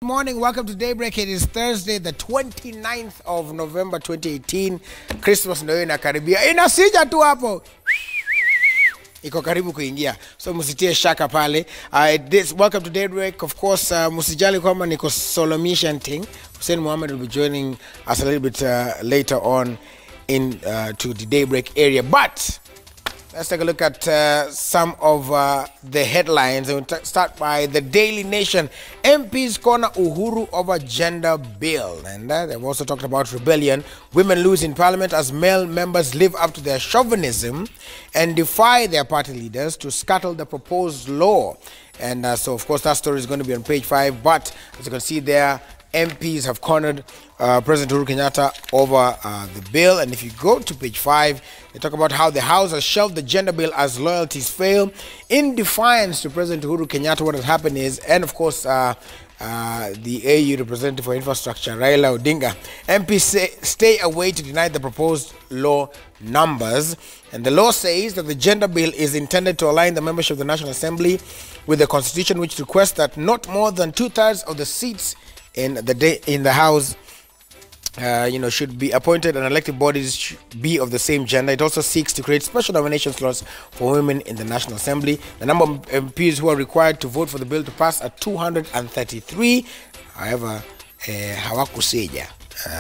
morning. Welcome to Daybreak. It is Thursday, the 29th of November 2018. Christmas ndio inakaribia. Inasija tu hapo. Iko karibu kuingia. So msitie shaka pale. Welcome to Daybreak. Of course, musijali kwamba niko solo mission thing. Hussein Mohammed will be joining us a little bit later on in to the Daybreak area. But let's take a look at some of the headlines. We'll start by the Daily Nation. MPs corner Uhuru over gender bill. And they've also talked about rebellion. Women lose in parliament as male members live up to their chauvinism and defy their party leaders to scuttle the proposed law. And so, of course, that story is going to be on page 5. But as you can see there, MPs have cornered President Uhuru Kenyatta over the bill. And if you go to page 5, they talk about how the House has shelved the gender bill as loyalties fail. In defiance to President Uhuru Kenyatta, what has happened is, and of course, the AU representative for infrastructure, Raila Odinga, MPs stay away to deny the proposed law numbers. And the law says that the gender bill is intended to align the membership of the National Assembly with the Constitution, which requests that not more than 2/3 of the seats in the House should be appointed, and elected bodies should be of the same gender. It also seeks to create special nomination slots for women in the National Assembly. The number of MPs who are required to vote for the bill to pass are 233. However, hawakuseja.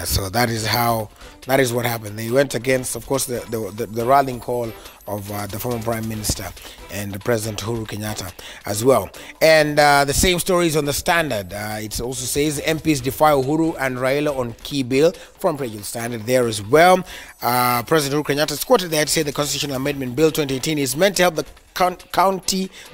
So that is what happened. They went against, of course, the rallying call of the former Prime Minister and the President Uhuru Kenyatta as well. And the same story is on the Standard. It also says MPs defy Uhuru and Raila on key bill. From page Standard there as well. President Uhuru Kenyatta is quoted there to say the Constitutional Amendment Bill 2018 is meant to help the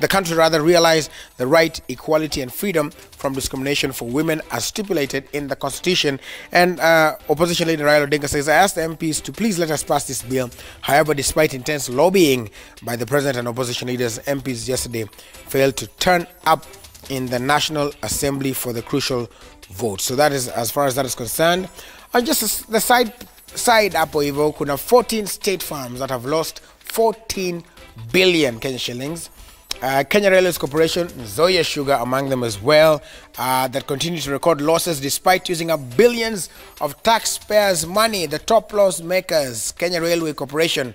country realize the right, equality and freedom from discrimination for women as stipulated in the Constitution. And opposition leader Raila Odinga says, I asked the MPs to please let us pass this bill. However, despite intense lobbying by the president and opposition leaders, MPs yesterday failed to turn up in the National Assembly for the crucial vote. So that is as far as that is concerned. And just the side up hivyo, kuna 14 state farms that have lost 14 billion Kenya shillings. Kenya Railways Corporation, Nzoia Sugar among them as well, that continue to record losses despite using up billions of taxpayers' money. The top loss makers, Kenya Railway Corporation,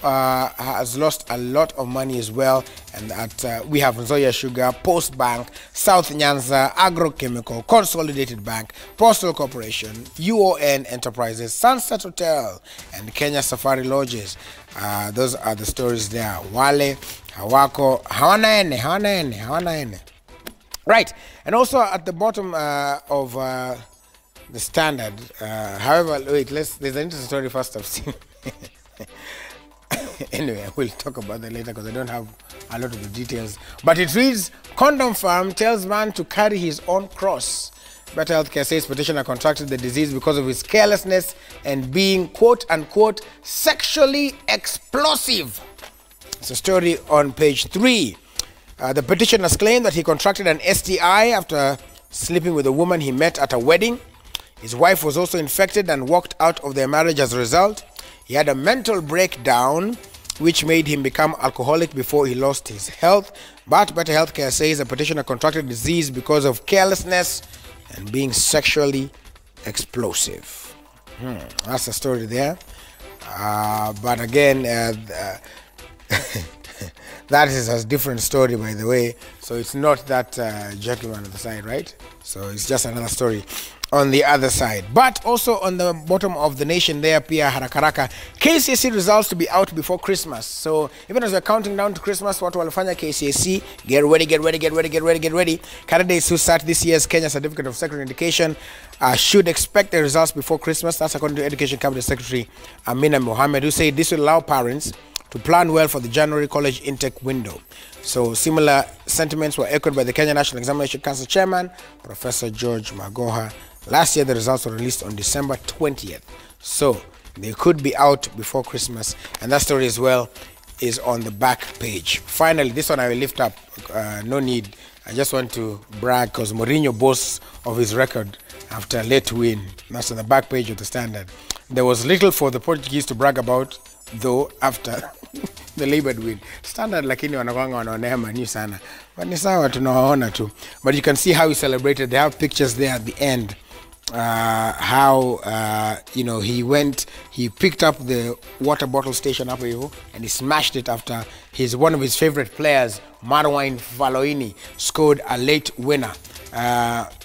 has lost a lot of money as well. And that we have Nzoia Sugar, Post Bank, South Nyanza, Agrochemical, Consolidated Bank, Postal Corporation, UON Enterprises, Sunset Hotel, and Kenya Safari Lodges. Those are the stories there. Wale, hawako, hawana ene. Right, and also at the bottom of the Standard, however, wait, there's an interesting story first I've seen. Anyway, we'll talk about that later because I don't have a lot of the details. But it reads, condom farm tells man to carry his own cross. Better Healthcare says petitioner contracted the disease because of his carelessness and being, quote unquote, sexually explosive. It's a story on page 3. The petitioner claimed that he contracted an STI after sleeping with a woman he met at a wedding. His wife was also infected and walked out of their marriage as a result. He had a mental breakdown which made him become alcoholic before he lost his health. But Better Healthcare says the petitioner contracted disease because of carelessness and being sexually explosive. That's the story there. But again, that is a different story, by the way. So it's not that gentleman on the side, right? So it's just another story on the other side. But also on the bottom of the Nation there, pia harakaraka, KCSE results to be out before Christmas. So even as we're counting down to Christmas, watu walifanya KCSE, get ready. Candidates who start this year's Kenya Certificate of Secondary Education should expect the results before Christmas. That's according to Education Cabinet Secretary Amina Mohammed, who said this will allow parents to plan well for the January college intake window. So similar sentiments were echoed by the Kenya National Examination Council Chairman, Professor George Magoha. Last year, the results were released on December 20th. So they could be out before Christmas. And that story as well is on the back page. Finally, this one I will lift up. No need. I just want to brag because Mourinho boasts of his record after a late win. That's on the back page of the Standard. There was little for the Portuguese to brag about, though, after the labored win. Standard lakini wanakwanga wanaonea Man U sana. But ni sawa tunawaona tu. But you can see how he celebrated. They have pictures there at the end. How you know, he picked up the water bottle station up here and he smashed it after one of his favorite players, Marwine Falloini, scored a late winner.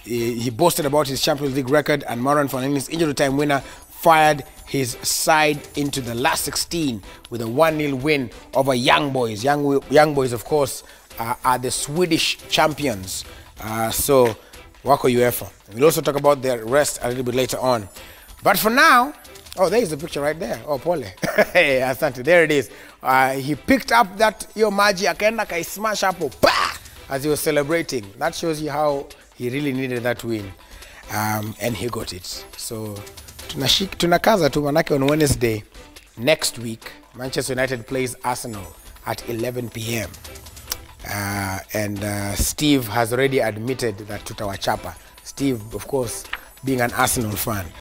He boasted about his Champions League record, and Marwine Falloini's injury time winner fired his side into the last 16 with a 1-0 win over Young Boys. Young Boys, of course, are the Swedish champions. So wako UEFA. We'll also talk about their rest a little bit later on. But for now, oh, there is the picture right there. Oh, Pole. Hey, asante. There it is. He picked up that maji akaenda kai smash hapo as he was celebrating. That shows you how he really needed that win. And he got it. So tunakaza tu manake on Wednesday next week, Manchester United plays Arsenal at 11 p.m. And Steve has already admitted that tutawachapa. Steve, of course, being an Arsenal fan.